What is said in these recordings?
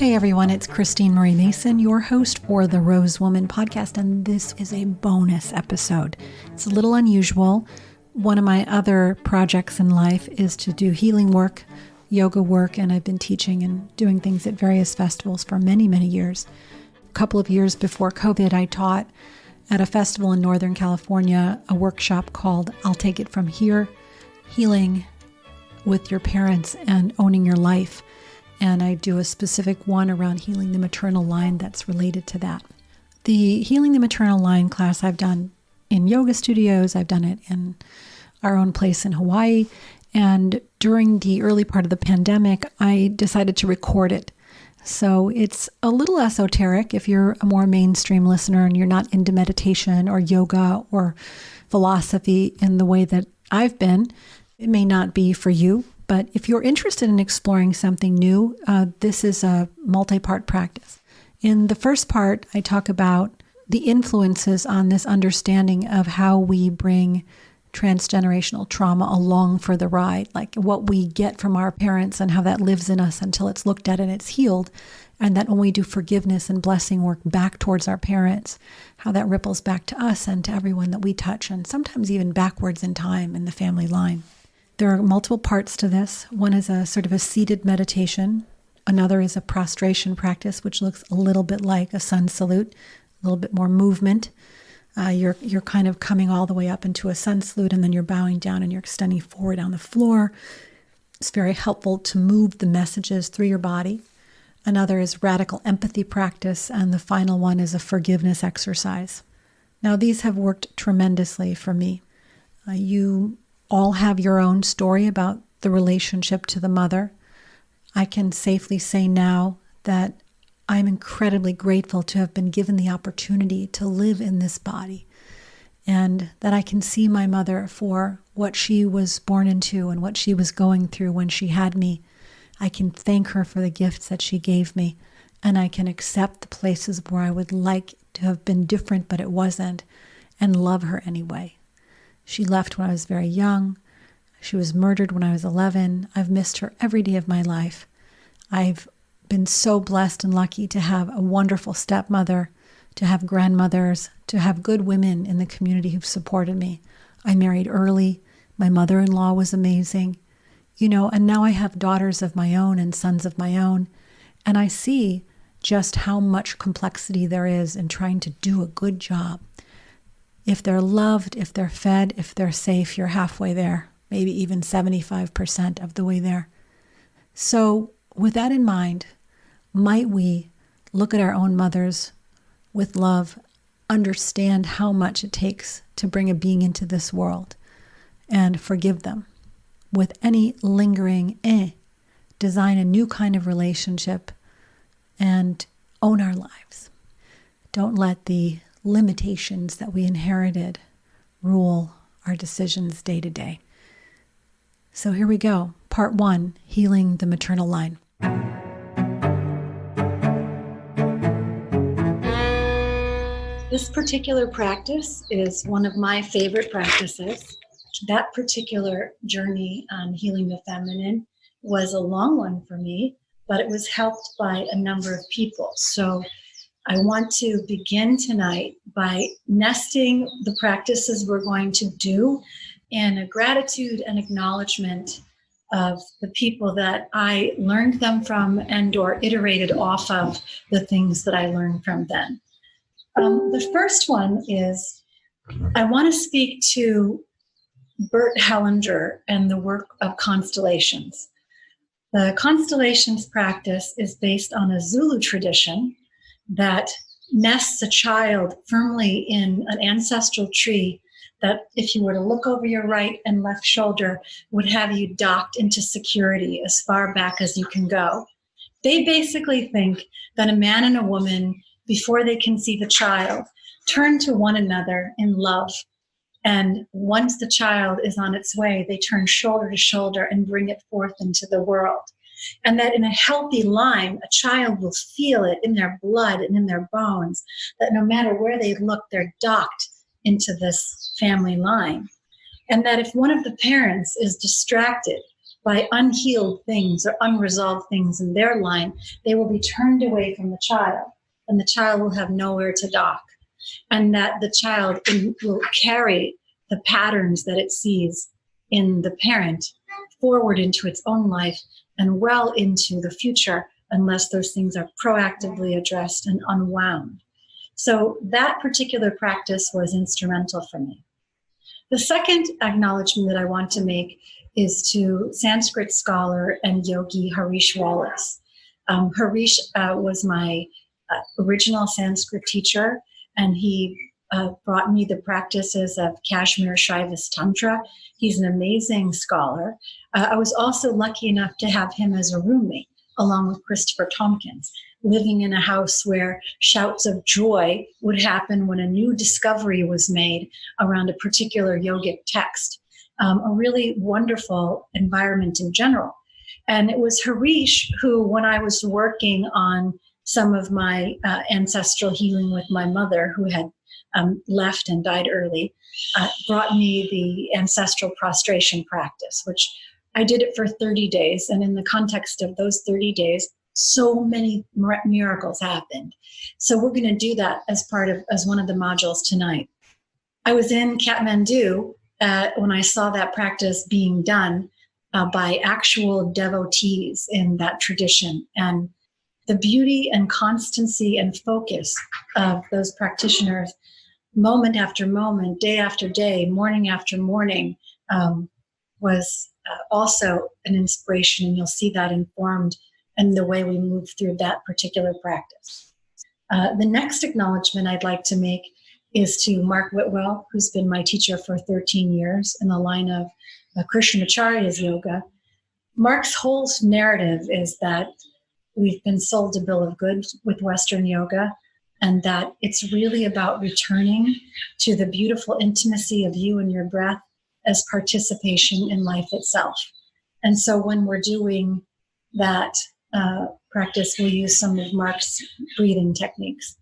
Hey everyone, it's Christine Marie Mason, your host for the Rose Woman podcast, and this is a bonus episode. It's a little unusual. One of my other projects in life is to do healing work, yoga work, and I've been teaching and doing things at various festivals for many, many years. A couple of years before COVID, I taught at a festival in Northern California a workshop called I'll Take It From Here, Healing with Your Parents and Owning Your Life. And I do a specific one around healing the maternal line that's related to that. The Healing the Maternal Line class I've done in yoga studios. I've done it in our own place in Hawaii. And during the early part of the pandemic, I decided to record it. So it's a little esoteric if you're a more mainstream listener and you're not into meditation or yoga or philosophy in the way that I've been. It may not be for you. But if you're interested in exploring something new, this is a multi-part practice. In the first part, I talk about the influences on this understanding of how we bring transgenerational trauma along for the ride, like what we get from our parents and how that lives in us until it's looked at and it's healed. And that when we do forgiveness and blessing work back towards our parents, how that ripples back to us and to everyone that we touch, and sometimes even backwards in time in the family line. There are multiple parts to this. One is a sort of a seated meditation. Another is a prostration practice, which looks a little bit like a sun salute, a little bit more movement. You're kind of coming all the way up into a sun salute, and then you're bowing down and you're extending forward on the floor. It's very helpful to move the messages through your body. Another is radical empathy practice, and the final one is a forgiveness exercise. Now, these have worked tremendously for me. You all have your own story about the relationship to the mother. I can safely say now that I'm incredibly grateful to have been given the opportunity to live in this body, and that I can see my mother for what she was born into and what she was going through when she had me. I can thank her for the gifts that she gave me, and I can accept the places where I would like to have been different, but it wasn't, and love her anyway. She left when I was very young. She was murdered when I was 11. I've missed her every day of my life. I've been so blessed and lucky to have a wonderful stepmother, to have grandmothers, to have good women in the community who've supported me. I married early. My mother-in-law was amazing. And now I have daughters of my own and sons of my own. And I see just how much complexity there is in trying to do a good job. If they're loved, if they're fed, if they're safe, you're halfway there, maybe even 75% of the way there. So with that in mind, might we look at our own mothers with love, understand how much it takes to bring a being into this world, and forgive them with any lingering design a new kind of relationship, and own our lives. Don't let the limitations that we inherited rule our decisions day to day. So here we go. Part 1, healing the maternal line. This particular practice is one of my favorite practices. That particular journey on healing the feminine was a long one for me, but it was helped by a number of people. So I want to begin tonight by nesting the practices we're going to do in a gratitude and acknowledgement of the people that I learned them from and or iterated off of the things that I learned from them. The first one is I want to speak to Bert Hellinger and the work of constellations. The constellations practice is based on a Zulu tradition that nests a child firmly in an ancestral tree that, if you were to look over your right and left shoulder, would have you docked into security as far back as you can go. They basically think that a man and a woman, before they conceive a child, turn to one another in love. And once the child is on its way, they turn shoulder to shoulder and bring it forth into the world. And that in a healthy line, a child will feel it in their blood and in their bones, that no matter where they look, they're docked into this family line. And that if one of the parents is distracted by unhealed things or unresolved things in their line, they will be turned away from the child, and the child will have nowhere to dock. And that the child will carry the patterns that it sees in the parent forward into its own life and well into the future, unless those things are proactively addressed and unwound. So that particular practice was instrumental for me. The second acknowledgement that I want to make is to Sanskrit scholar and yogi Harish Wallace. Harish was my original Sanskrit teacher, and he brought me the practices of Kashmir Shaivas Tantra. He's an amazing scholar. I was also lucky enough to have him as a roommate, along with Christopher Tompkins, living in a house where shouts of joy would happen when a new discovery was made around a particular yogic text. A really wonderful environment in general. And it was Harish who, when I was working on some of my ancestral healing with my mother, who had left and died early, brought me the ancestral prostration practice, which I did it for 30 days. And in the context of those 30 days, so many miracles happened. So we're going to do that as one of the modules tonight. I was in Kathmandu when I saw that practice being done by actual devotees in that tradition. And the beauty and constancy and focus of those practitioners, moment after moment, day after day, morning after morning, was also an inspiration. And you'll see that informed in the way we move through that particular practice. The next acknowledgement I'd like to make is to Mark Whitwell, who's been my teacher for 13 years in the line of Krishnamacharya's yoga. Mark's whole narrative is that we've been sold a bill of goods with Western yoga, and that it's really about returning to the beautiful intimacy of you and your breath as participation in life itself. And so when we're doing that practice, we'll use some of Mark's breathing techniques.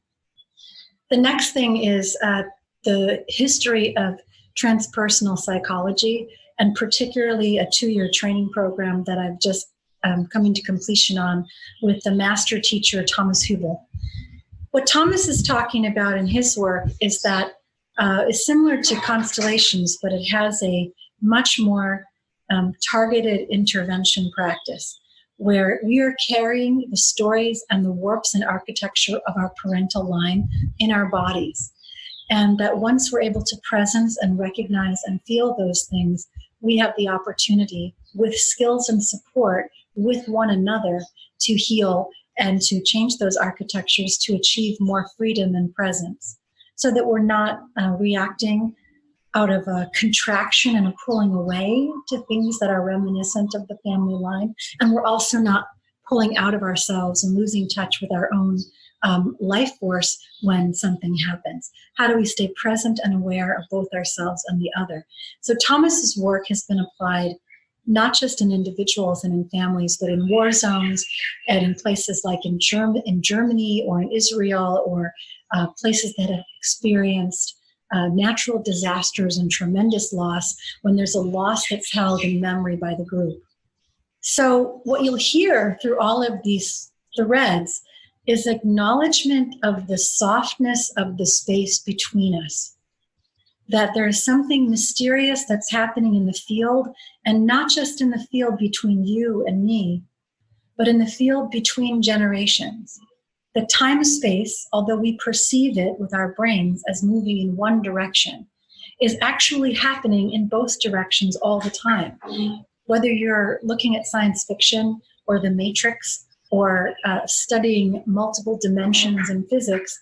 The next thing is the history of transpersonal psychology, and particularly a 2-year training program that I've just coming to completion on with the master teacher, Thomas Hübl. What Thomas is talking about in his work is that is similar to constellations, but it has a much more targeted intervention practice, where we are carrying the stories and the warps and architecture of our parental line in our bodies. And that once we're able to presence and recognize and feel those things, we have the opportunity, with skills and support with one another, to heal and to change those architectures to achieve more freedom and presence, so that we're not reacting out of a contraction and a pulling away to things that are reminiscent of the family line. And we're also not pulling out of ourselves and losing touch with our own life force when something happens. How do we stay present and aware of both ourselves and the other? So Thomas's work has been applied not just in individuals and in families, but in war zones and in places like in Germany or in Israel, or places that have experienced natural disasters and tremendous loss, when there's a loss that's held in memory by the group. So what you'll hear through all of these threads is acknowledgement of the softness of the space between us, that there is something mysterious that's happening in the field, and not just in the field between you and me, but in the field between generations. The time-space, although we perceive it with our brains as moving in one direction, is actually happening in both directions all the time. Whether you're looking at science fiction or the Matrix, or studying multiple dimensions in physics,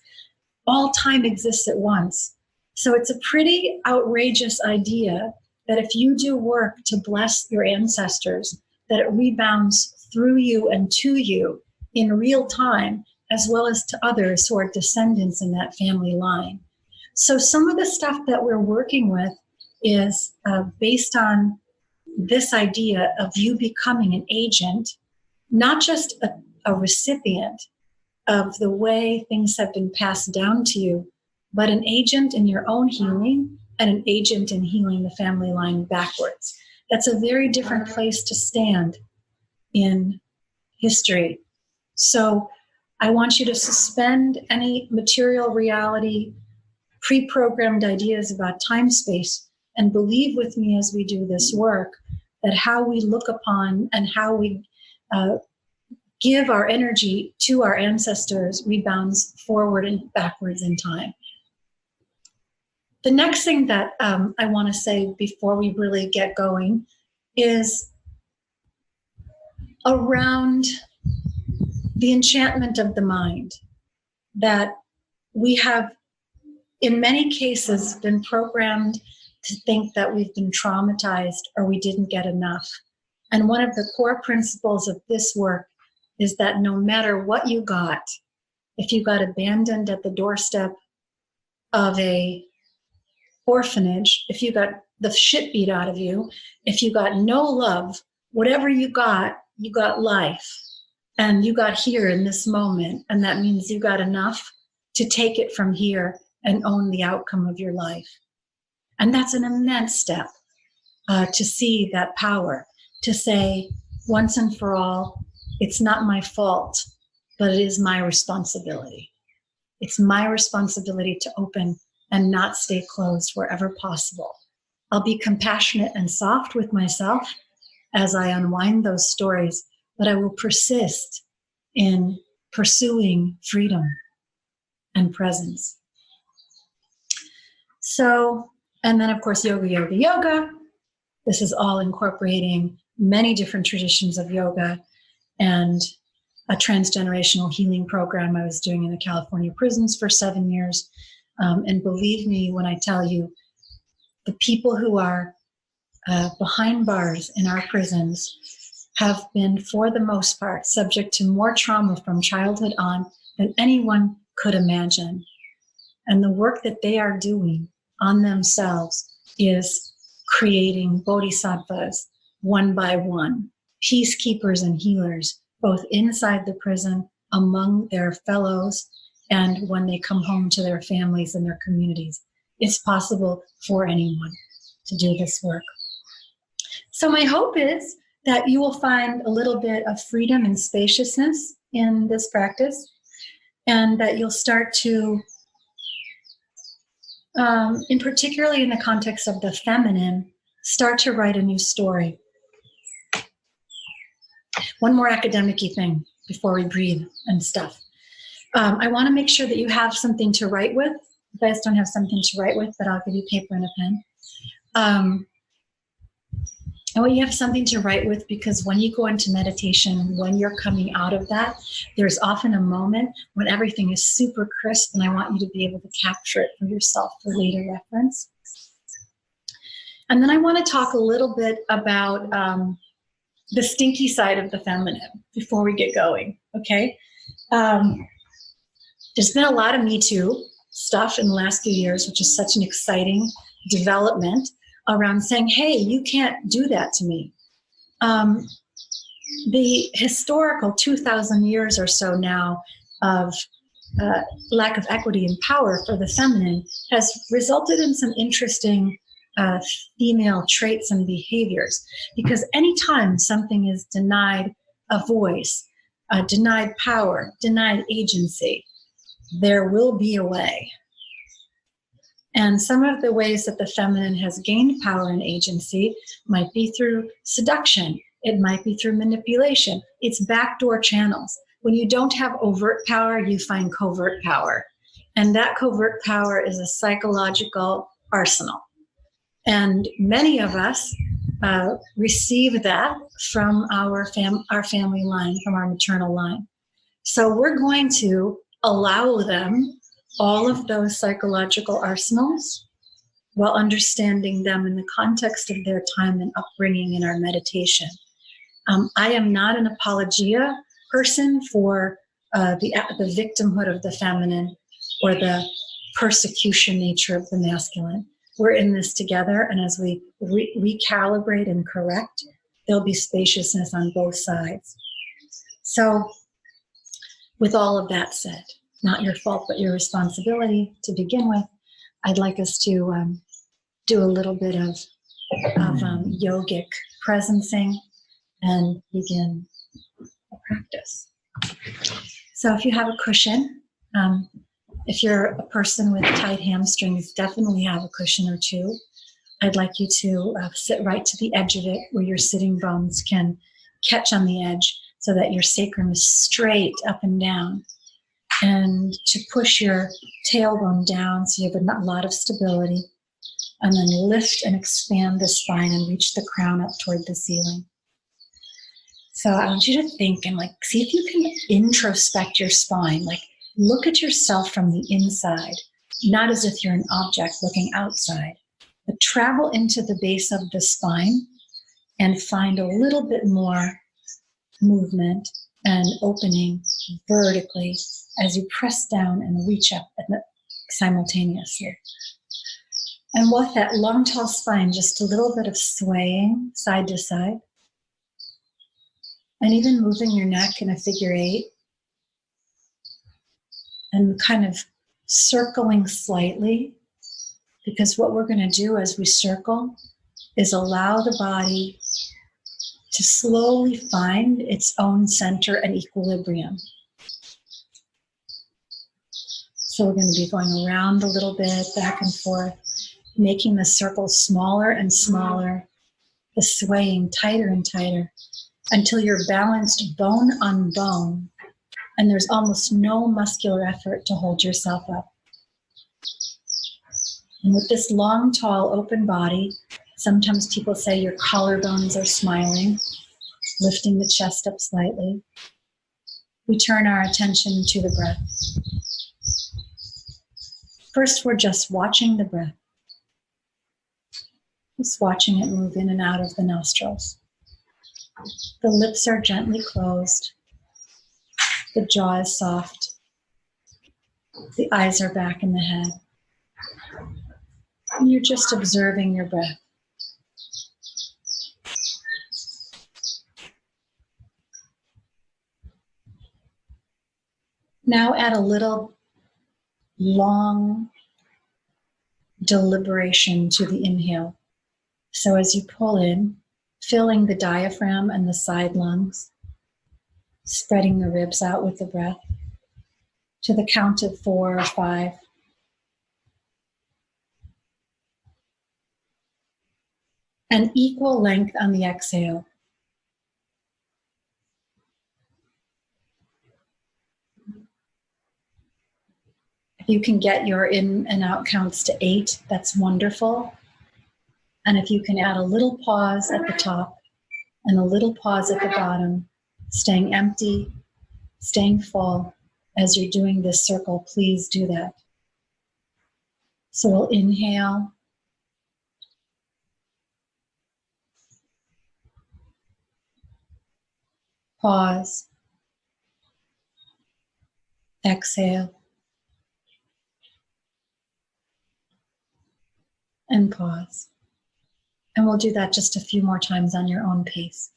all time exists at once. So it's a pretty outrageous idea that if you do work to bless your ancestors, that it rebounds through you and to you in real time, as well as to others who are descendants in that family line. So some of the stuff that we're working with is based on this idea of you becoming an agent, not just a recipient of the way things have been passed down to you, but an agent in your own healing and an agent in healing the family line backwards. That's a very different place to stand in history. So I want you to suspend any material reality, pre-programmed ideas about time space, and believe with me as we do this work that how we look upon and how we give our energy to our ancestors rebounds forward and backwards in time. The next thing that I want to say before we really get going is around the enchantment of the mind, that we have in many cases been programmed to think that we've been traumatized or we didn't get enough. And one of the core principles of this work is that no matter what you got, if you got abandoned at the doorstep of a orphanage, if you got the shit beat out of you, if you got no love, whatever you got life. And you got here in this moment, and that means you got enough to take it from here and own the outcome of your life. And that's an immense step to see that power, to say once and for all, it's not my fault, but it is my responsibility. It's my responsibility to open and not stay closed wherever possible. I'll be compassionate and soft with myself as I unwind those stories, but I will persist in pursuing freedom and presence. So, and then of course, yoga. This is all incorporating many different traditions of yoga and a transgenerational healing program I was doing in the California prisons for 7 years. And believe me when I tell you, the people who are behind bars in our prisons have been, for the most part, subject to more trauma from childhood on than anyone could imagine. And the work that they are doing on themselves is creating bodhisattvas one by one, peacekeepers and healers, both inside the prison, among their fellows, and when they come home to their families and their communities. It's possible for anyone to do this work. So my hope is that you will find a little bit of freedom and spaciousness in this practice, and that you'll start to, in particularly in the context of the feminine, start to write a new story. One more academic-y thing before we breathe and stuff. I want to make sure that you have something to write with. You guys don't have something to write with, but I'll give you paper and a pen. I want you to have something to write with, because when you go into meditation, when you're coming out of that, there's often a moment when everything is super crisp, and I want you to be able to capture it for yourself for later reference. And then I want to talk a little bit about the stinky side of the feminine before we get going, okay? There's been a lot of Me Too stuff in the last few years, which is such an exciting development around saying, hey, you can't do that to me. The historical 2,000 years or so now of lack of equity and power for the feminine has resulted in some interesting female traits and behaviors. Because anytime something is denied a voice, denied power, denied agency, there will be a way. And some of the ways that the feminine has gained power and agency might be through seduction. It might be through manipulation. It's backdoor channels. When you don't have overt power, you find covert power. And that covert power is a psychological arsenal. And many of us receive that from our family line, from our maternal line. So we're going to allow them all of those psychological arsenals while understanding them in the context of their time and upbringing in our meditation. I am not an apologia person for the victimhood of the feminine or the persecution nature of the masculine. We're in this together, and as we recalibrate and correct, there'll be spaciousness on both sides. So with all of that said, not your fault, but your responsibility to begin with, I'd like us to do a little bit of of yogic presencing and begin the practice. So if you have a cushion, if you're a person with tight hamstrings, definitely have a cushion or two. I'd like you to sit right to the edge of it where your sitting bones can catch on the edge so that your sacrum is straight up and down. And to push your tailbone down so you have a lot of stability. And then lift and expand the spine and reach the crown up toward the ceiling. So I want you to think and see if you can introspect your spine. Look at yourself from the inside, not as if you're an object looking outside, but travel into the base of the spine and find a little bit more movement and opening vertically as you press down and reach up simultaneously. And with that long, tall spine, just a little bit of swaying side to side. And even moving your neck in a figure eight. And kind of circling slightly. Because what we're going to do as we circle is allow the body to slowly find its own center and equilibrium. So we're going to be going around a little bit, back and forth, making the circle smaller and smaller, the swaying tighter and tighter, until you're balanced bone on bone, and there's almost no muscular effort to hold yourself up. And with this long, tall, open body, sometimes people say your collarbones are smiling, lifting the chest up slightly. We turn our attention to the breath. First, we're just watching the breath. Just watching it move in and out of the nostrils. The lips are gently closed. The jaw is soft. The eyes are back in the head. And you're just observing your breath. Now add a little long deliberation to the inhale. So as you pull in, filling the diaphragm and the side lungs, spreading the ribs out with the breath to the count of 4 or 5. And equal length on the exhale. If you can get your in and out counts to 8, that's wonderful. And if you can add a little pause at the top and a little pause at the bottom, staying empty, staying full as you're doing this circle, please do that. So we'll inhale. Pause. Exhale. And pause. And we'll do that just a few more times on your own pace.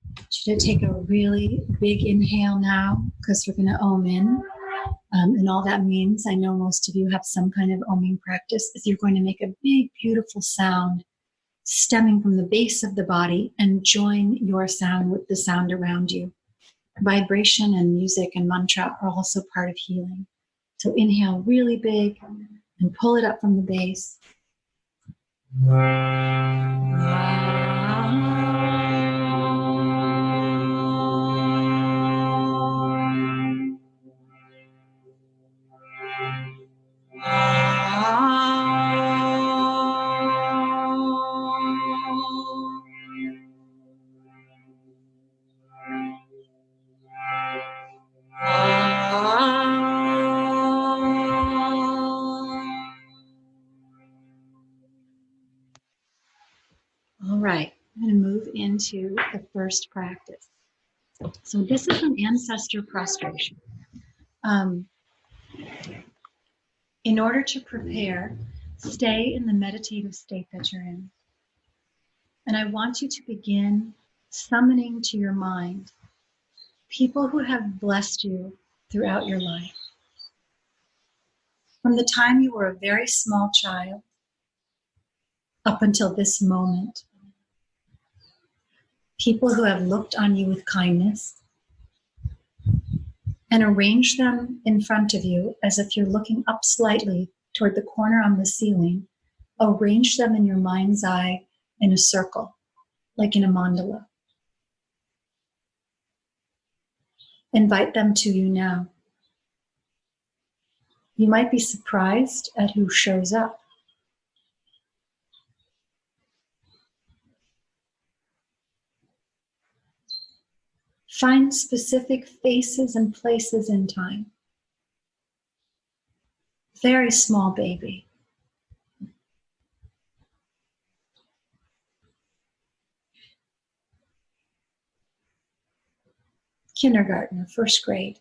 I want you to take a really big inhale now, because we're going to Om in. And all that means, I know most of you have some kind of Oming practice, is you're going to make a big, beautiful sound stemming from the base of the body and join your sound with the sound around you. Vibration and music and mantra are also part of healing. So inhale really big and pull it up from the base. All right, I'm going to move into the first practice. So this is an ancestor prostration. In order to prepare, Stay in the meditative state that you're in. And I want you to begin summoning to your mind people who have blessed you throughout your life. From the time you were a very small child up until this moment, people who have looked on you with kindness and arranged them in front of you as if you're looking up slightly toward the corner on the ceiling. Arrange them in your mind's eye in a circle, like in a mandala. Invite them to you now. You might be surprised at who shows up. Find specific faces and places in time. Very small baby. Kindergarten, first grade.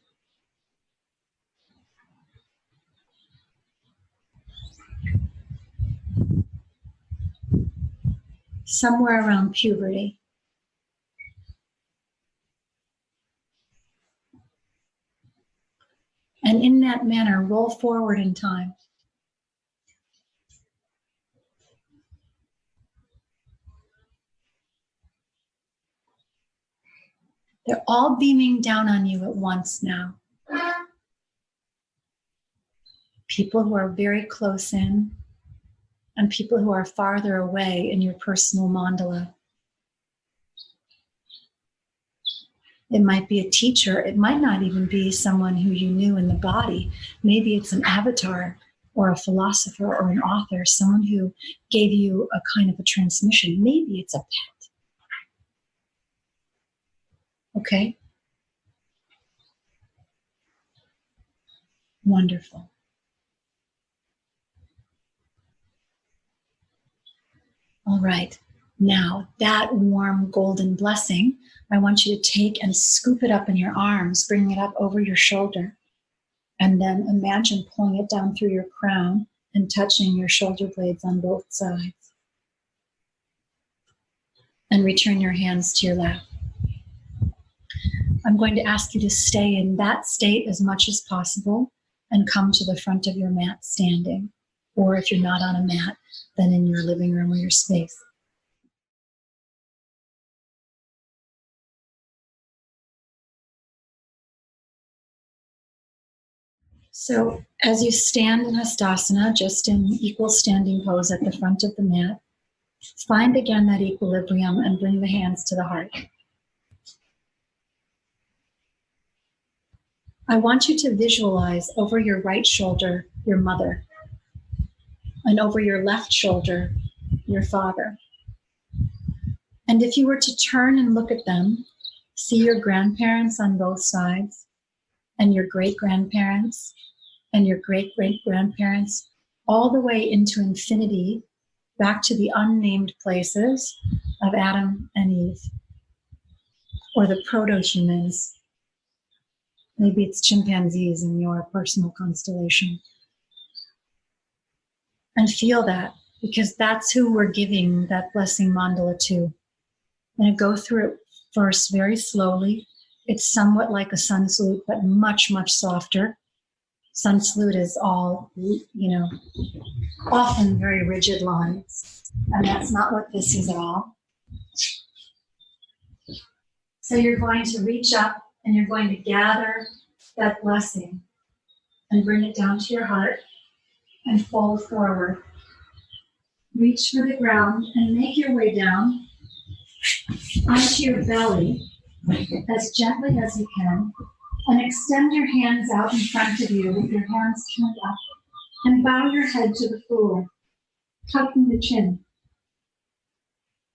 Somewhere around puberty. And in that manner, roll forward in time. They're all beaming down on you at once now. People who are very close in and people who are farther away in your personal mandala. It might be a teacher. It might not even be someone who you knew in the body. Maybe it's an avatar or a philosopher or an author, someone who gave you a kind of a transmission. Maybe it's a pet. Okay? Wonderful. All right. Now, that warm golden blessing, I want you to take and scoop it up in your arms, bring it up over your shoulder, and then imagine pulling it down through your crown and touching your shoulder blades on both sides. And return your hands to your lap. I'm going to ask you to stay in that state as much as possible and come to the front of your mat standing. Or if you're not on a mat, then in your living room or your space. So as you stand in Hastasana, just in equal standing pose at the front of the mat, find again that equilibrium and bring the hands to the heart. I want you to visualize over your right shoulder, your mother, and over your left shoulder, your father. And if you were to turn and look at them, see your grandparents on both sides, and your great-grandparents, and your great-great-grandparents, all the way into infinity, back to the unnamed places of Adam and Eve, or the proto-humans. Maybe it's chimpanzees in your personal constellation. And feel that, because that's who we're giving that blessing mandala to. And go through it first very slowly. It's somewhat like a sun salute, but much, much softer. Sun salute is all, often very rigid lines. And that's not what this is at all. So you're going to reach up and you're going to gather that blessing and bring it down to your heart and fold forward. Reach for the ground and make your way down onto your belly as gently as you can, and extend your hands out in front of you with your hands turned up, and bow your head to the floor, tucking the chin.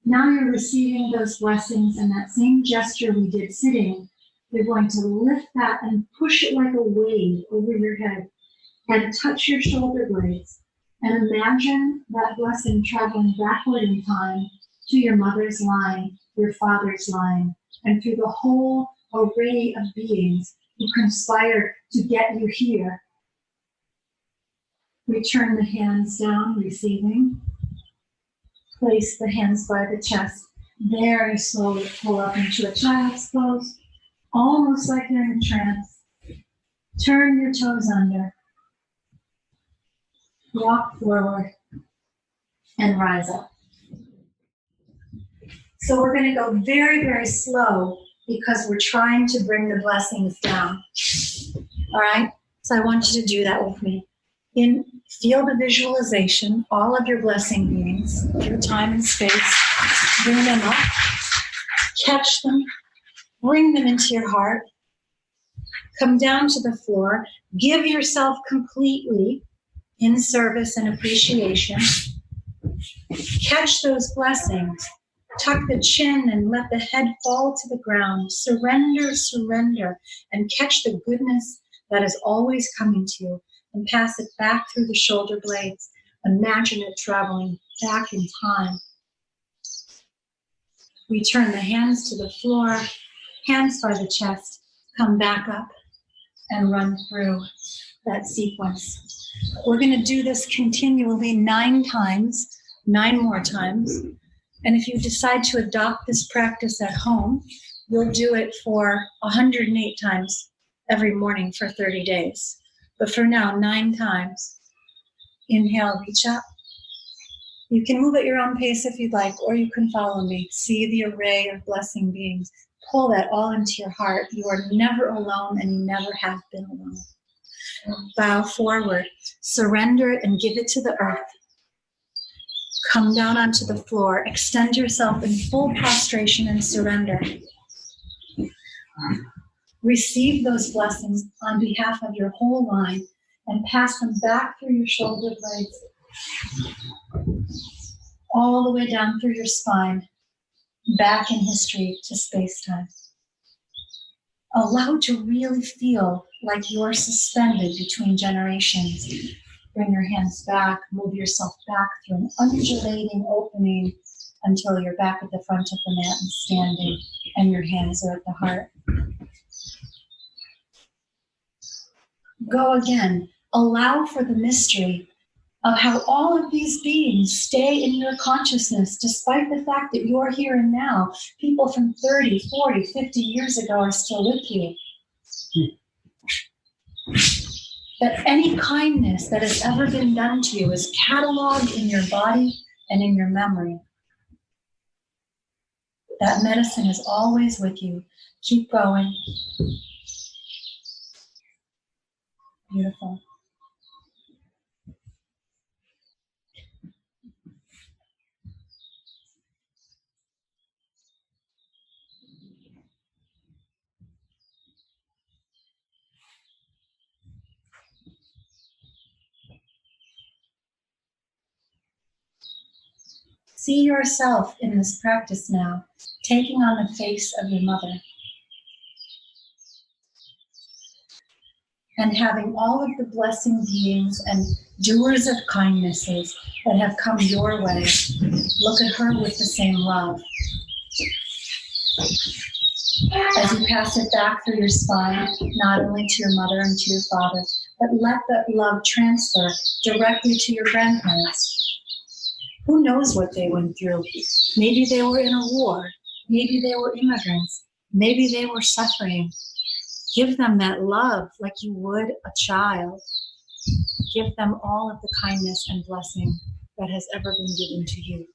Now you're receiving those blessings, and that same gesture we did sitting, you're going to lift that and push it like a wave over your head and touch your shoulder blades, and imagine that blessing traveling backward in time to your mother's line, your father's line, and through the whole array of beings who conspired to get you here. Return the hands down, receiving. Place the hands by the chest. Very slowly pull up into a child's pose, almost like you're in a trance. Turn your toes under. Walk forward and rise up. So we're going to go very, very slow because we're trying to bring the blessings down. All right? So I want you to do that with me. Feel the visualization, all of your blessing beings, through time and space. Bring them up. Catch them. Bring them into your heart. Come down to the floor. Give yourself completely in service and appreciation. Catch those blessings. Tuck the chin and let the head fall to the ground. Surrender, surrender, and catch the goodness that is always coming to you and pass it back through the shoulder blades. Imagine it traveling back in time. Return the hands to the floor, hands by the chest. Come back up and run through that sequence. We're going to do this continually 9 times, 9 more times. And if you decide to adopt this practice at home, you'll do it for 108 times every morning for 30 days. But for now, 9 times. Inhale, reach up. You can move at your own pace if you'd like, or you can follow me. See the array of blessing beings. Pull that all into your heart. You are never alone, and you never have been alone. Bow forward. Surrender it and give it to the earth. Come down onto the floor. Extend yourself in full prostration and surrender. Receive those blessings on behalf of your whole line and pass them back through your shoulder blades, all the way down through your spine, back in history to space-time. Allow to really feel like you're suspended between generations. Bring your hands back, move yourself back through an undulating opening until you're back at the front of the mat and standing, and your hands are at the heart. Go again. Allow for the mystery of how all of these beings stay in your consciousness despite the fact that you're here and now. People from 30, 40, 50 years ago are still with you. That any kindness that has ever been done to you is cataloged in your body and in your memory. That medicine is always with you. Keep going. Beautiful. See yourself in this practice now, taking on the face of your mother. And having all of the blessing beings and doers of kindnesses that have come your way, look at her with the same love. As you pass it back through your spine, not only to your mother and to your father, but let that love transfer directly to your grandparents. Who knows what they went through? Maybe they were in a war. Maybe they were immigrants. Maybe they were suffering. Give them that love like you would a child. Give them all of the kindness and blessing that has ever been given to you.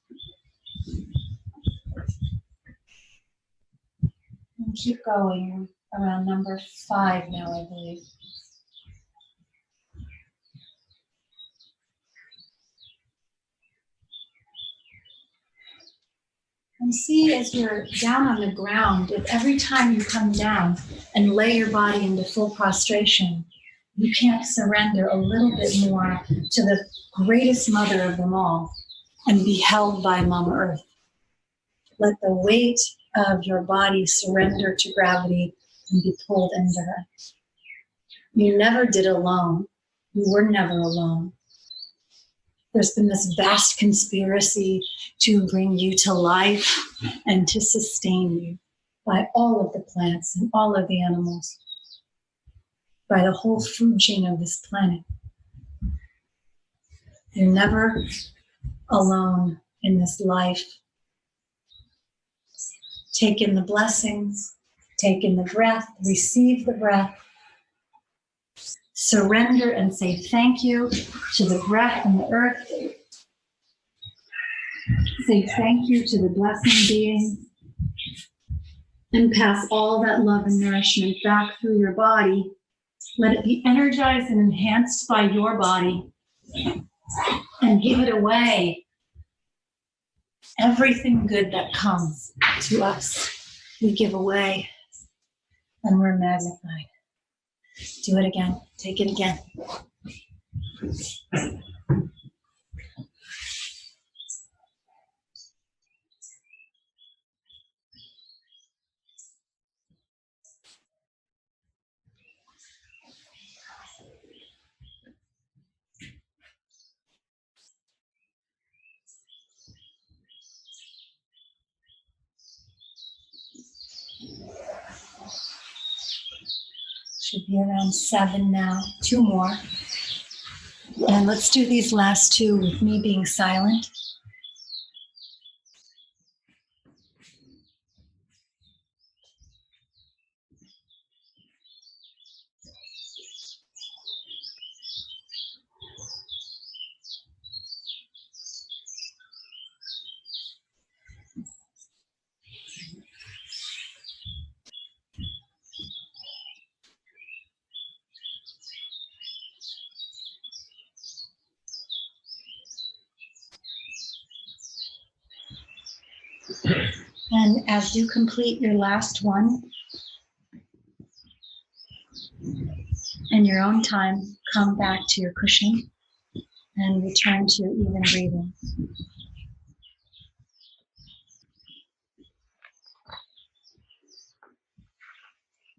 And keep going. Around number 5 now, I believe. And see as you're down on the ground, if every time you come down and lay your body into full prostration, you can't surrender a little bit more to the greatest mother of them all and be held by Mama Earth. Let the weight of your body surrender to gravity and be pulled into her. You never did alone. You were never alone. There's been this vast conspiracy to bring you to life and to sustain you by all of the plants and all of the animals, by the whole food chain of this planet. You're never alone in this life. Take in the blessings, take in the breath, receive the breath, surrender and say thank you to the breath and the earth. Say thank you to the blessing being and pass all that love and nourishment back through your body. Let it be energized and enhanced by your body and give it away. Everything good that comes to us, we give away and we're magnified. Do it again. Take it again. Should be around 7 now. 2 more. And let's do these last 2 with me being silent. And as you complete your last one, in your own time, come back to your cushion and return to your even breathing.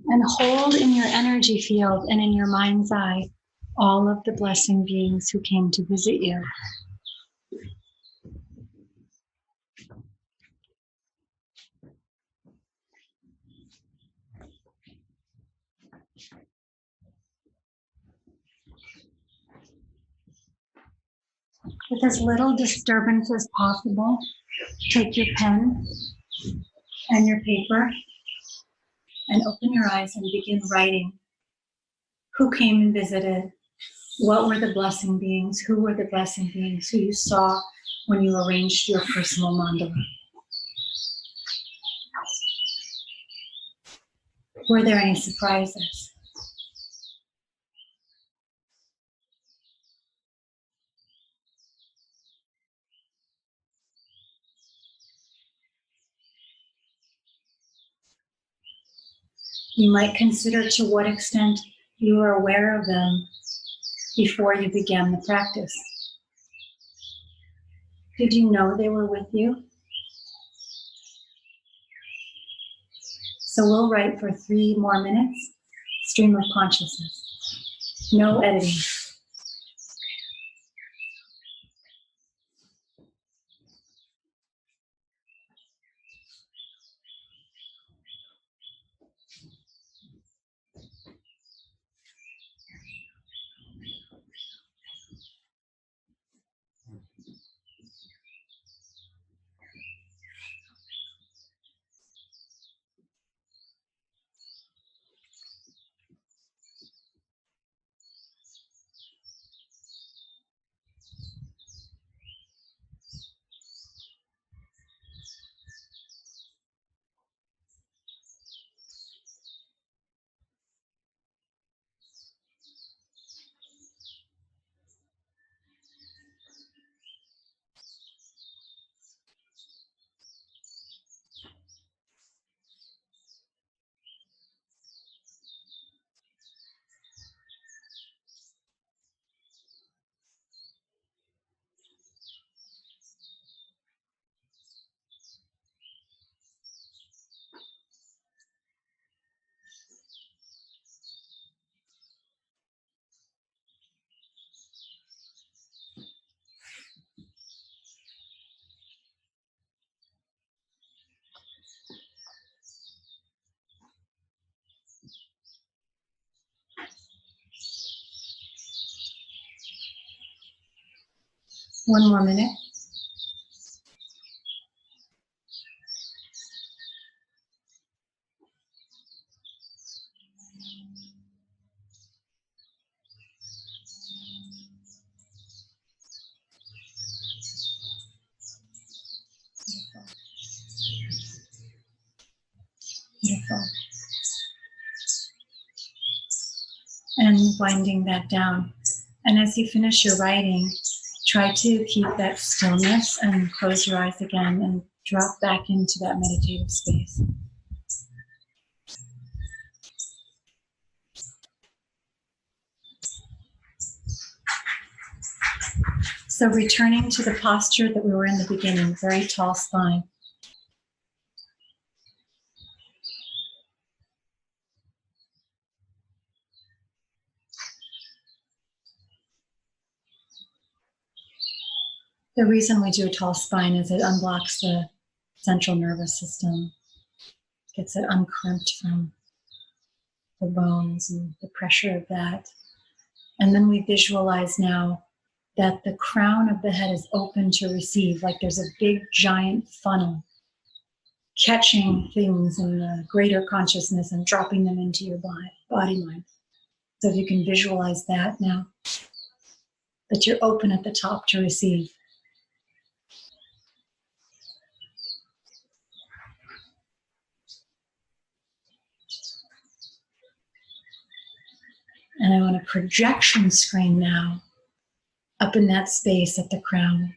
And hold in your energy field and in your mind's eye all of the blessing beings who came to visit you. With as little disturbance as possible, take your pen and your paper and open your eyes and begin writing. Who came and visited? What were the blessing beings? Who were the blessing beings who you saw when you arranged your personal mandala? Were there any surprises? You might consider to what extent you were aware of them before you began the practice. Did you know they were with you? So we'll write for 3 more minutes, stream of consciousness. No editing. One more minute. Beautiful. And winding that down. And as you finish your writing, try to keep that stillness and close your eyes again and drop back into that meditative space. So returning to the posture that we were in the beginning, very tall spine. The reason we do a tall spine is it unblocks the central nervous system, gets it uncramped from the bones and the pressure of that. And then we visualize now that the crown of the head is open to receive, like there's a big giant funnel catching things in the greater consciousness and dropping them into your body mind. So if you can visualize that now, that you're open at the top to receive. And I want a projection screen now up in that space at the crown,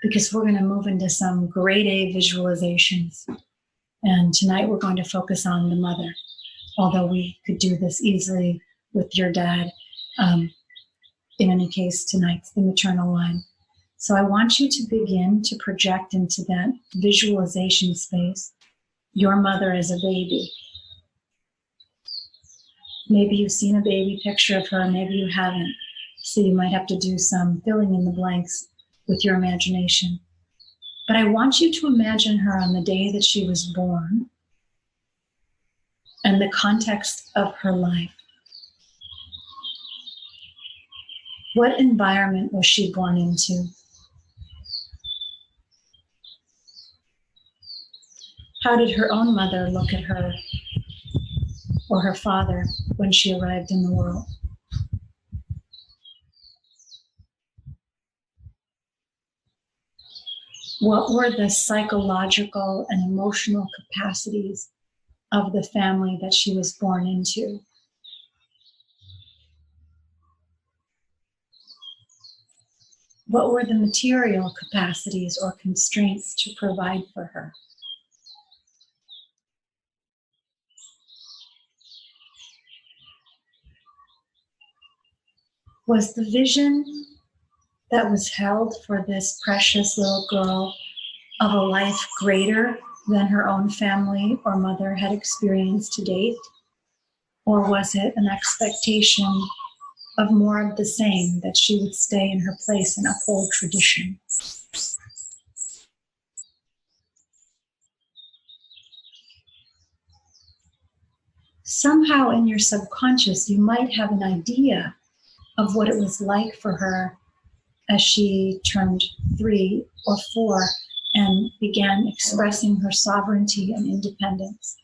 because we're going to move into some grade A visualizations. And tonight we're going to focus on the mother, although we could do this easily with your dad. In any case, tonight's the maternal line. So I want you to begin to project into that visualization space your mother as a baby. Maybe you've seen a baby picture of her, maybe you haven't. So you might have to do some filling in the blanks with your imagination. But I want you to imagine her on the day that she was born and the context of her life. What environment was she born into? How did her own mother look at her or her father when she arrived in the world? What were the psychological and emotional capacities of the family that she was born into? What were the material capacities or constraints to provide for her? Was the vision that was held for this precious little girl of a life greater than her own family or mother had experienced to date? Or was it an expectation of more of the same, that she would stay in her place and uphold tradition? Somehow in your subconscious, you might have an idea of what it was like for her as she turned 3 or 4 and began expressing her sovereignty and independence.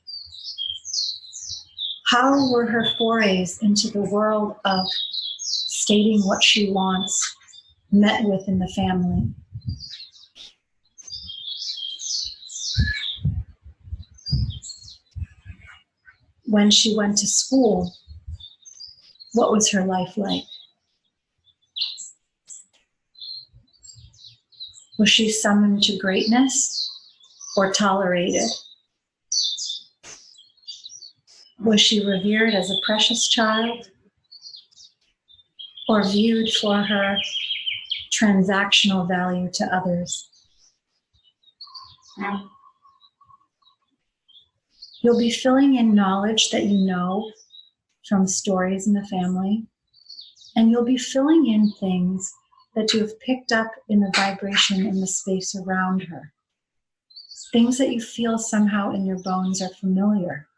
How were her forays into the world of stating what she wants met with in the family? When she went to school, what was her life like? Was she summoned to greatness or tolerated? Was she revered as a precious child or viewed for her transactional value to others? You'll be filling in knowledge that you know from stories in the family, and you'll be filling in things that you have picked up in the vibration in the space around her. Things that you feel somehow in your bones are familiar.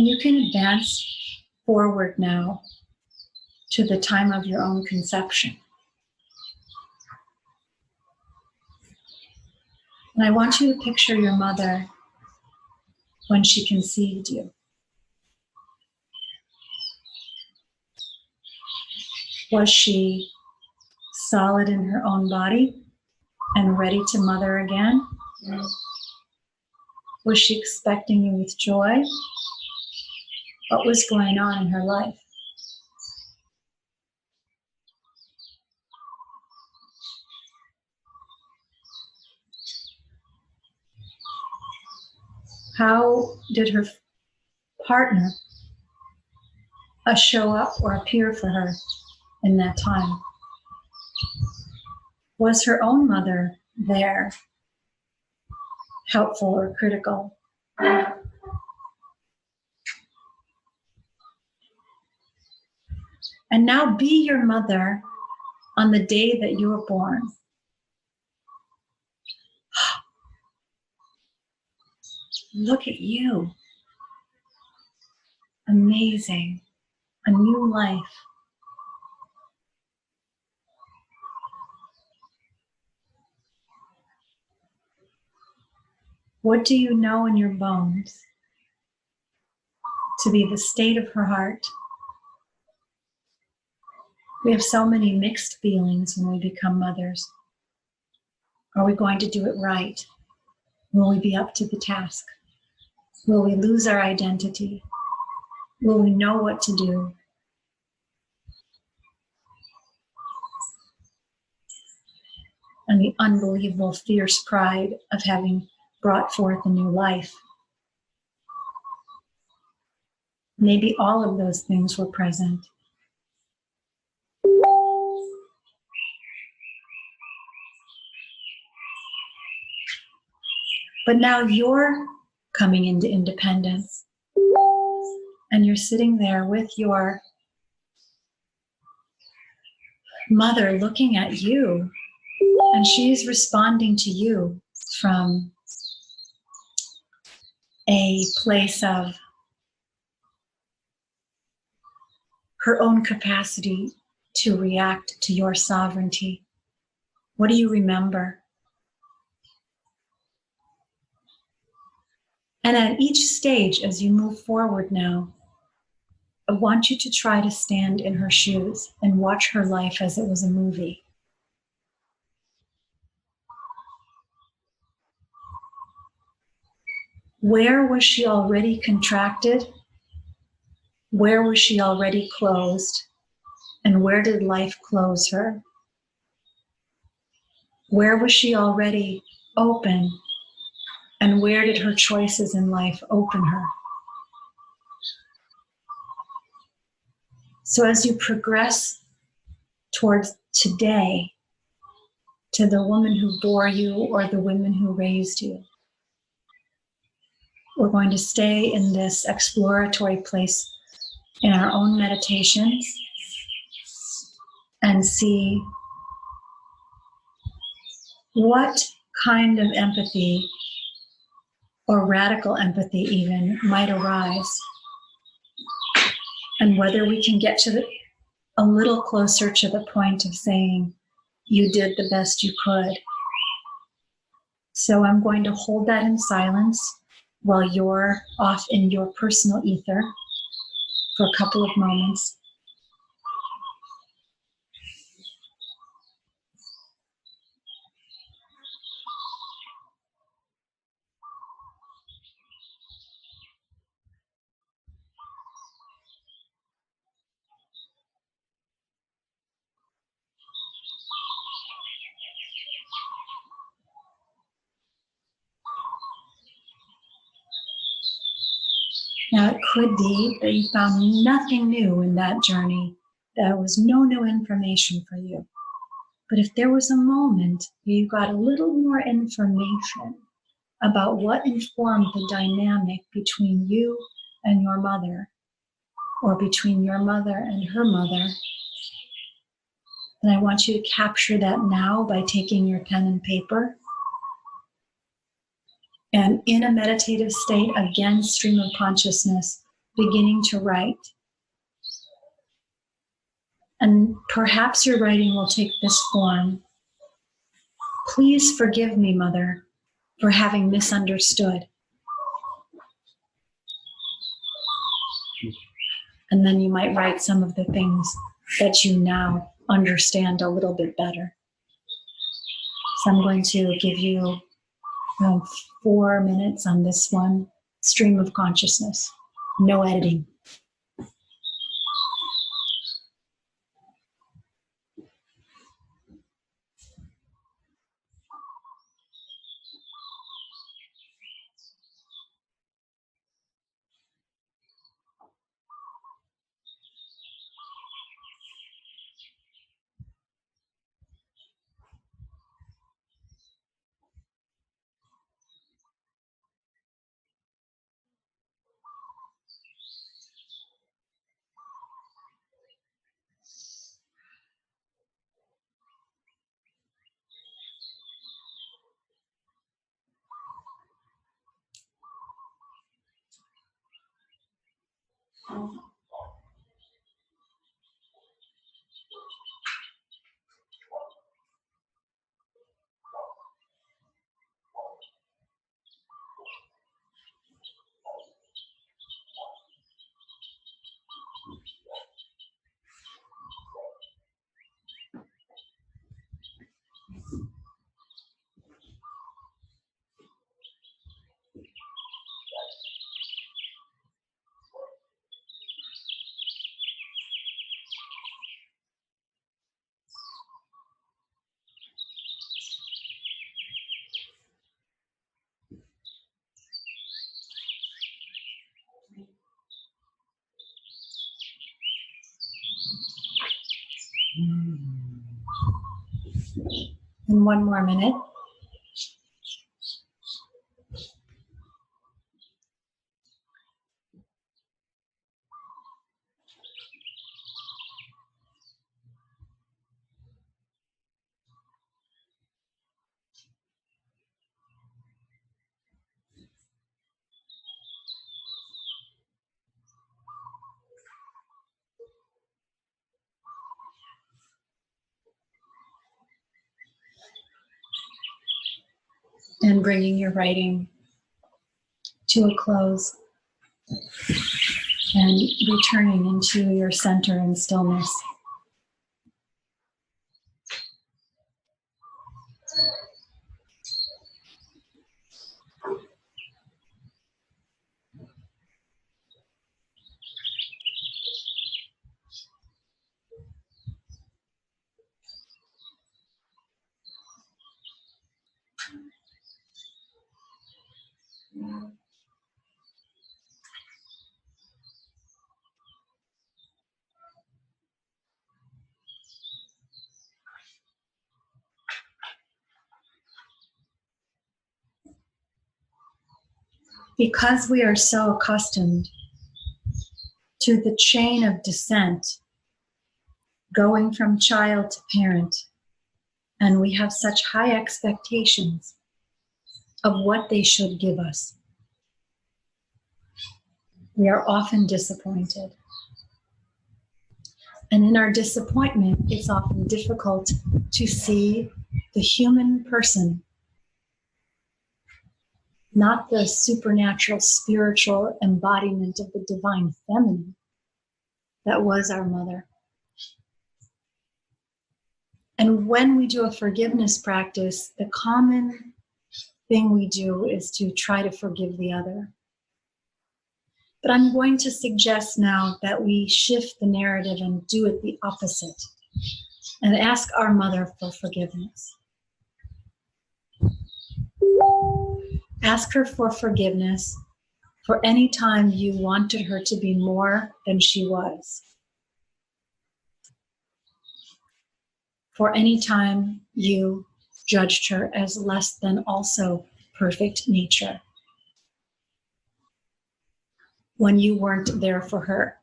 And you can advance forward now to the time of your own conception. And I want you to picture your mother when she conceived you. Was she solid in her own body and ready to mother again? Was she expecting you with joy? What was going on in her life? How did her partner show up or appear for her in that time? Was her own mother there, helpful or critical? And now be your mother on the day that you were born. Look at you. Amazing. A new life. What do you know in your bones to be the state of her heart? We have so many mixed feelings when we become mothers. Are we going to do it right? Will we be up to the task? Will we lose our identity? Will we know what to do? And the unbelievable fierce pride of having brought forth a new life. Maybe all of those things were present. But now you're coming into independence. And you're sitting there with your mother looking at you, and she's responding to you from a place of her own capacity to react to your sovereignty. What do you remember? And at each stage, as you move forward now, I want you to try to stand in her shoes and watch her life as it was a movie. Where was she already contracted? Where was she already closed? And where did life close her? Where was she already open? And where did her choices in life open her? So as you progress towards today, to the woman who bore you or the women who raised you, we're going to stay in this exploratory place in our own meditations and see what kind of empathy or radical empathy even might arise, and whether we can get to a little closer to the point of saying, you did the best you could. So I'm going to hold that in silence while you're off in your personal ether for a couple of moments. Now, it could be that you found nothing new in that journey. There was no new information for you. But if there was a moment where you got a little more information about what informed the dynamic between you and your mother, or between your mother and her mother, then I want you to capture that now by taking your pen and paper. And in a meditative state, again, stream of consciousness, beginning to write. And perhaps your writing will take this form. Please forgive me, Mother, for having misunderstood. And then you might write some of the things that you now understand a little bit better. So I'm going to give you 4 minutes on this one, stream of consciousness, no editing. And 1 more minute. And bringing your writing to a close and returning into your center and stillness. Because we are so accustomed to the chain of descent, going from child to parent, and we have such high expectations of what they should give us, we are often disappointed. And in our disappointment, it's often difficult to see the human person, not the supernatural, spiritual embodiment of the divine feminine that was our mother. And when we do a forgiveness practice, the common thing we do is to try to forgive the other. But I'm going to suggest now that we shift the narrative and do it the opposite and ask our mother for forgiveness. Ask her for forgiveness for any time you wanted her to be more than she was. For any time you judged her as less than also perfect nature. When you weren't there for her.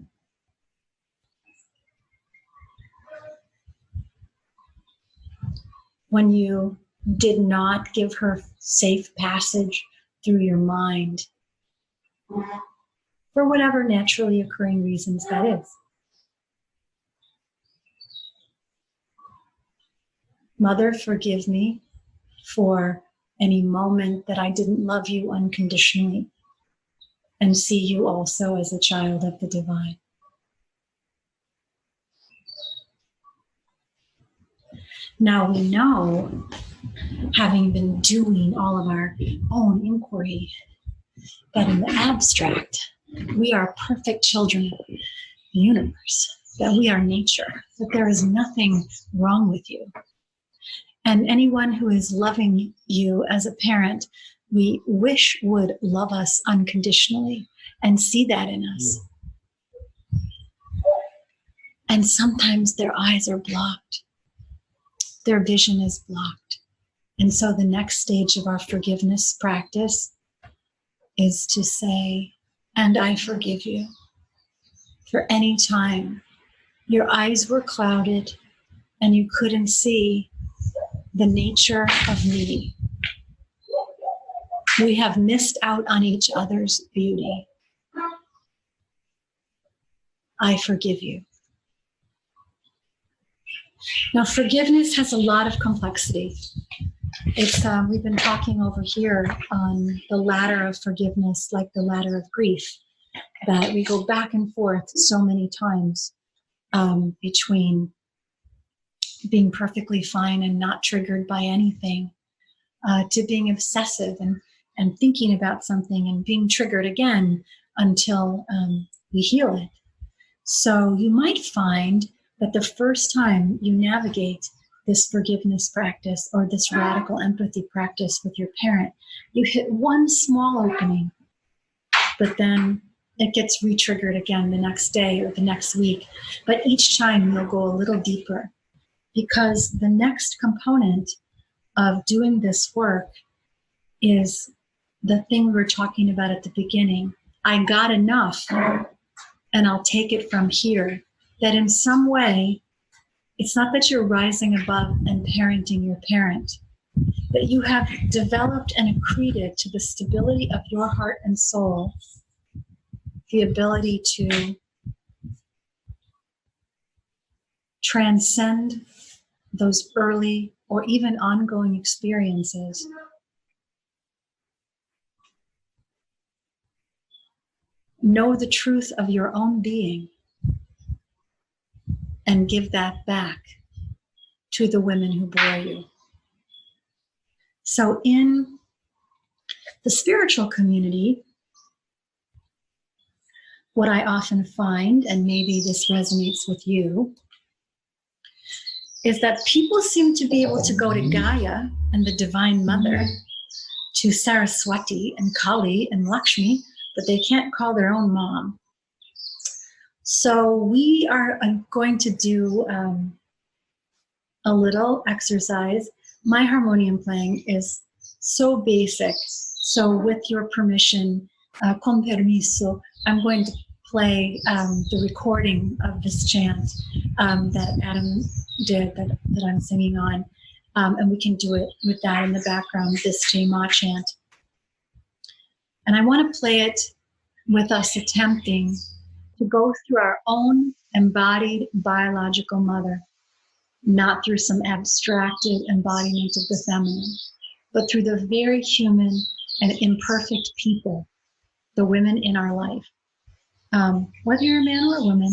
When you did not give her safe passage through your mind. for whatever naturally occurring reasons that is. Mother, forgive me for any moment that I didn't love you unconditionally and see you also as a child of the divine. Now we know, having been doing all of our own inquiry, that in the abstract, we are perfect children of the universe, that we are nature, that there is nothing wrong with you. And anyone who is loving you as a parent, we wish would love us unconditionally and see that in us. And sometimes their eyes are blocked. Their vision is blocked. And so the next stage of our forgiveness practice is to say, and I forgive you for any time your eyes were clouded and you couldn't see the nature of me. We have missed out on each other's beauty. I forgive you. Now, forgiveness has a lot of complexity. It's we've been talking over here on the ladder of forgiveness, like the ladder of grief, that we go back and forth so many times between being perfectly fine and not triggered by anything, to being obsessive and thinking about something and being triggered again until we heal it. So you might find that the first time you navigate this forgiveness practice or this radical empathy practice with your parent, you hit one small opening, but then it gets re-triggered again the next day or the next week. But each time you'll go a little deeper, because the next component of doing this work is the thing we were talking about at the beginning. I got enough and I'll take it from here. That in some way, it's not that you're rising above and parenting your parent, but you have developed and accreted to the stability of your heart and soul the ability to transcend those early or even ongoing experiences. Know the truth of your own being and give that back to the women who bore you. So in the spiritual community, what I often find, and maybe this resonates with you, is that people seem to be able to go to Gaia and the Divine Mother, to Saraswati and Kali and Lakshmi, but they can't call their own mom. So we are going to do a little exercise. My harmonium playing is so basic. So with your permission, con permiso, I'm going to play the recording of this chant that Adam did, that I'm singing on. And we can do it with that in the background, this Jai Ma chant. And I want to play it with us attempting to go through our own embodied biological mother, not through some abstracted embodiment of the feminine, but through the very human and imperfect people, the women in our life. Whether you're a man or a woman.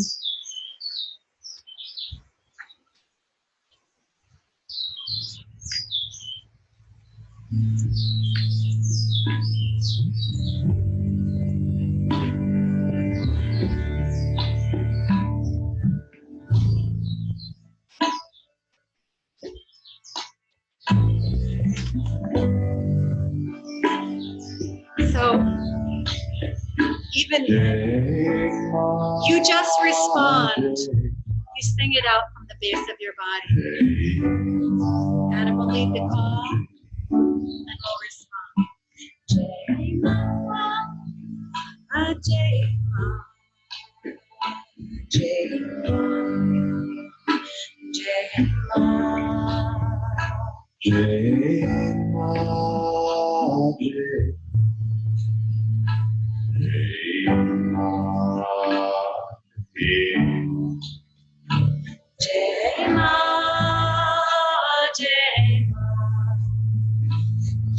So even you just respond. You sing it out from the base of your body. Adam will lead the call and we'll respond. Jai Mama, Jai Mama, Jai Mama, Jai Mama, Jai Mama, Jai Mama.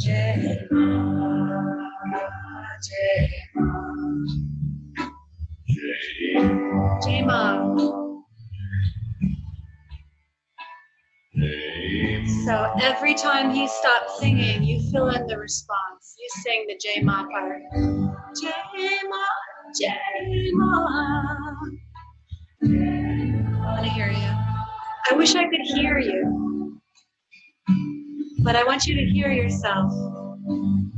J Ma, J Ma. So every time he stops singing, you fill in the response. You sing the J Ma part. J Ma, J Ma. I want to hear you. I wish I could hear you, but I want you to hear yourself. I want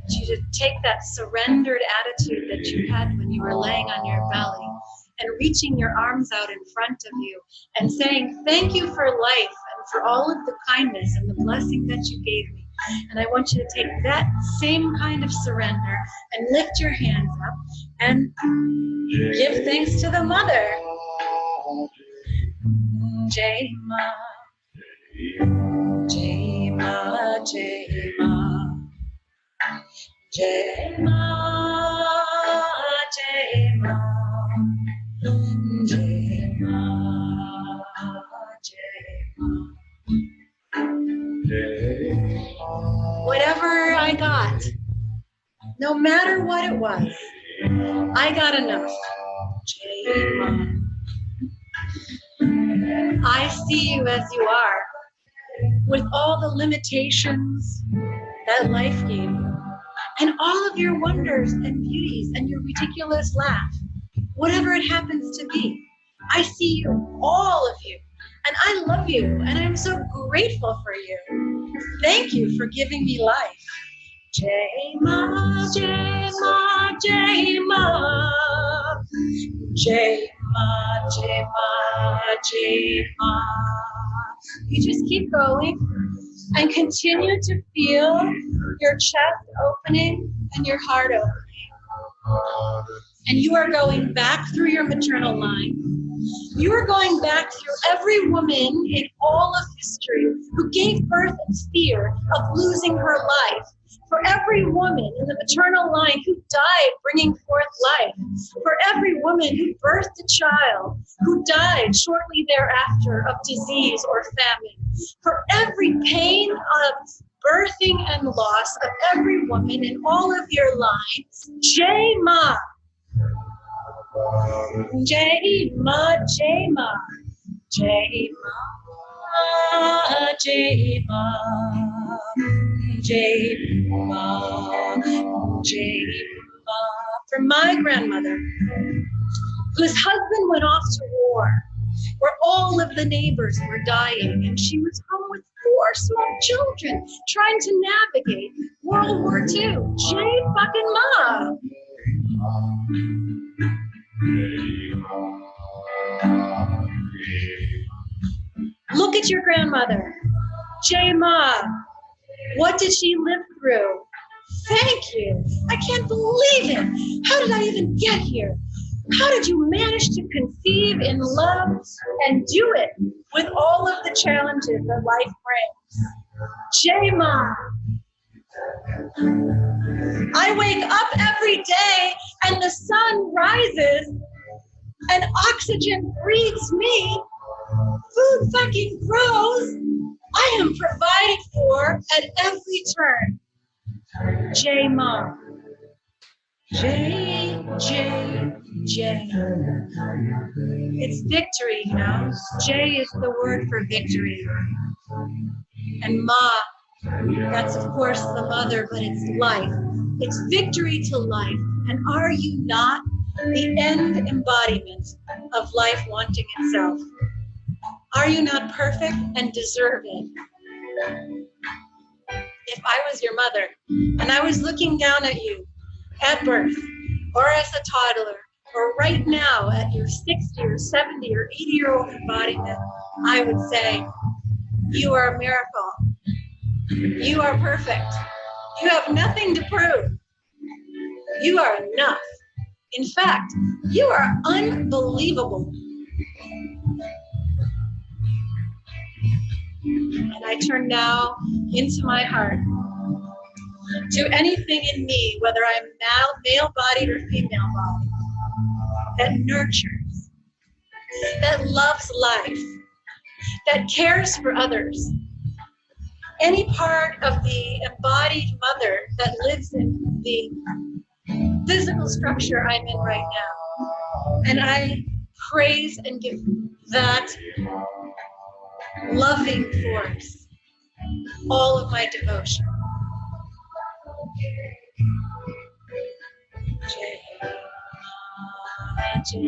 you to take that surrendered attitude that you had when you were laying on your belly and reaching your arms out in front of you and saying, thank you for life and for all of the kindness and the blessing that you gave me. And I want you to take that same kind of surrender and lift your hands up and give thanks to the mother. J Ma, J Ma, J Ma, J Ma, J Ma, J Ma, J Ma. Whatever I got, no matter what it was, I got enough. J Ma. I see you as you are, with all the limitations that life gave you, and all of your wonders and beauties and your ridiculous laugh, whatever it happens to be. I see you, all of you, and I love you, and I'm so grateful for you. Thank you for giving me life. J Ma, J Ma, J Ma, J Ma, J Ma, J Ma. You just keep going and continue to feel your chest opening and your heart opening. And you are going back through your maternal line. You are going back through every woman in all of history who gave birth in fear of losing her life. For every woman in the maternal line who died bringing forth life. For every woman who birthed a child who died shortly thereafter of disease or famine. For every pain of birthing and loss of every woman in all of your lines. J Ma. J Ma, J Ma. J Ma, J Ma. J Ma, J Ma. For my grandmother, whose husband went off to war, where all of the neighbors were dying, and she was home with 4 small children trying to navigate World War II. J fucking Ma. Look at your grandmother, J Ma. What did she live through? Thank you. I can't believe it. How did I even get here? How did you manage to conceive in love and do it with all of the challenges that life brings? J Ma. I wake up every day and the sun rises and oxygen breathes me. Food fucking grows. I am provided for at every turn. J Ma. J, J, J. It's victory, you know. J is the word for victory. And Ma, that's of course the mother, but it's life. It's victory to life. And are you not the end embodiment of life wanting itself? Are you not perfect and deserve it? If I was your mother and I was looking down at you at birth or as a toddler or right now at your 60 or 70 or 80-year-old embodiment, I would say, you are a miracle. You are perfect. You have nothing to prove. You are enough. In fact, you are unbelievable. And I turn now into my heart to anything in me, whether I'm male-bodied or female-bodied, that nurtures, that loves life, that cares for others. Any part of the embodiment mother that lives in the physical structure I'm in right now. And I praise and give that loving force all of my devotion. So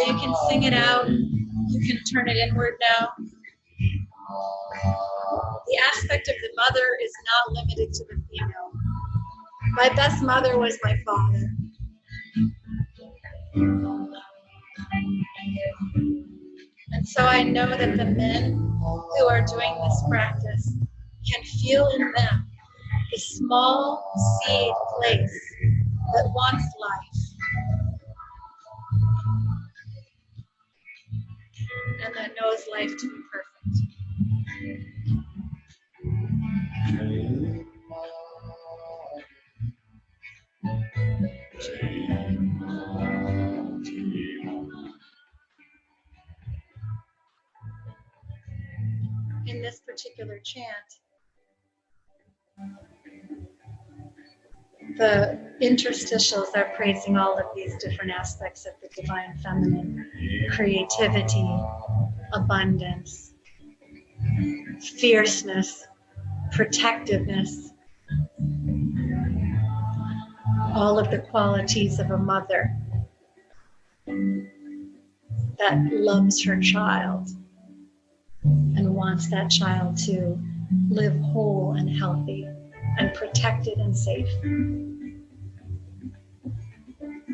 you can sing it out. You can turn it inward now. The aspect of the mother is not limited to the female. My best mother was my father. And so I know that the men who are doing this practice can feel in them the small seed place that wants life and that knows life to be perfect. In this particular chant, the interstitials are praising all of these different aspects of the divine feminine: creativity, abundance, fierceness, protectiveness, all of the qualities of a mother that loves her child and wants that child to live whole and healthy and protected and safe.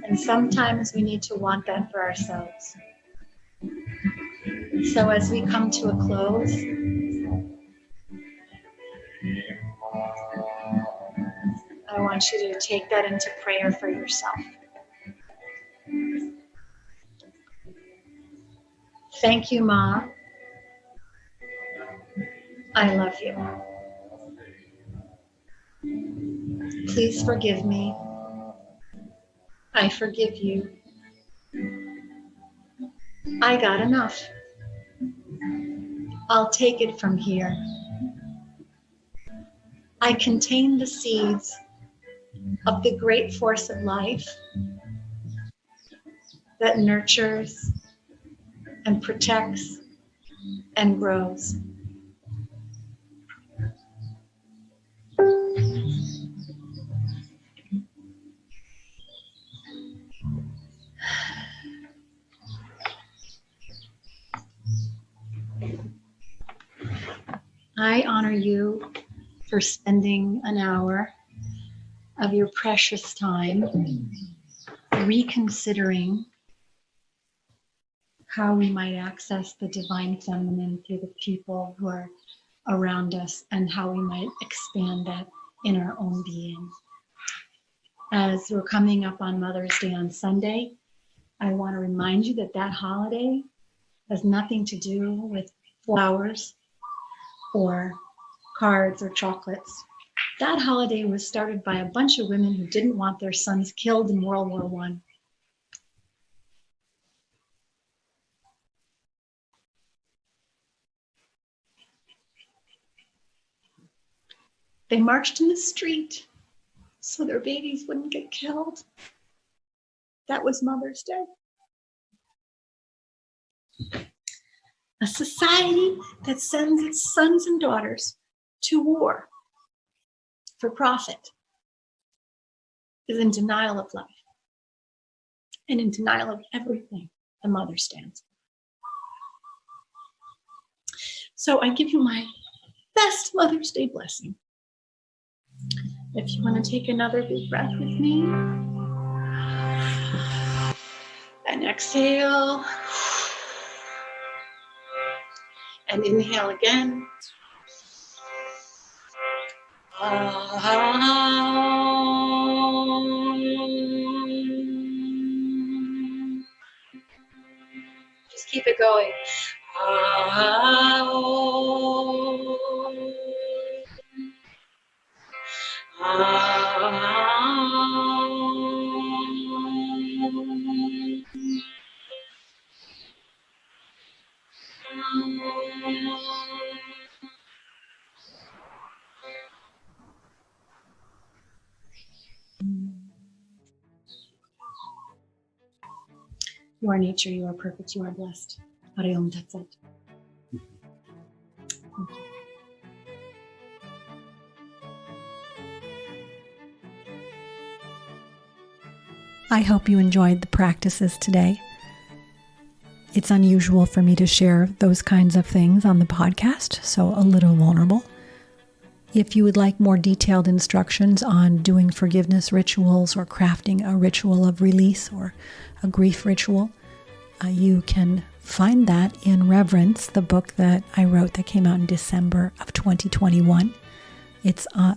And sometimes we need to want that for ourselves. So as we come to a close, I want you to take that into prayer for yourself. Thank you, Ma. I love you. Please forgive me. I forgive you. I got enough. I'll take it from here. I contain the seeds of the great force of life that nurtures and protects and grows. I honor you for spending an hour of your precious time reconsidering how we might access the divine feminine through the people who are around us and how we might expand that in our own being. As we're coming up on Mother's Day on Sunday, I want to remind you that that holiday has nothing to do with flowers or cards or chocolates. That holiday was started by a bunch of women who didn't want their sons killed in World War I. They marched in the street so their babies wouldn't get killed. That was Mother's Day. A society that sends its sons and daughters to war for profit is in denial of life and in denial of everything a mother stands for. So I give you my best Mother's Day blessing. If you want to take another big breath with me and exhale and inhale again. Just keep it going. You are nature, you are perfect, you are blessed. Hariom Tatsat. Thank you. I hope you enjoyed the practices today. It's unusual for me to share those kinds of things on the podcast, so a little vulnerable. If you would like more detailed instructions on doing forgiveness rituals or crafting a ritual of release or a grief ritual, you can find that in Reverence, the book that I wrote that came out in December of 2021. It's at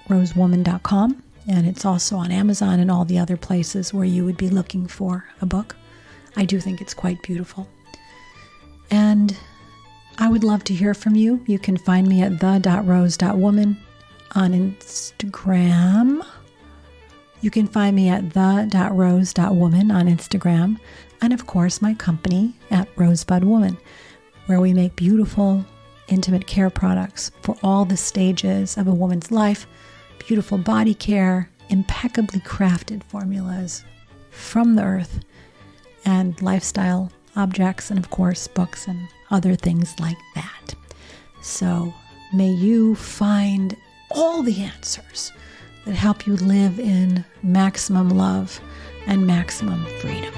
rosewoman.com, and it's also on Amazon and all the other places where you would be looking for a book. I do think it's quite beautiful. And I would love to hear from you. You can find me at the.rose.woman on Instagram. You can find me at the.rose.woman on Instagram. And of course, my company at Rosebud Woman, where we make beautiful, intimate care products for all the stages of a woman's life, beautiful body care, impeccably crafted formulas from the earth, and lifestyle objects, and of course, books and other things like that. So may you find all the answers that help you live in maximum love and maximum freedom.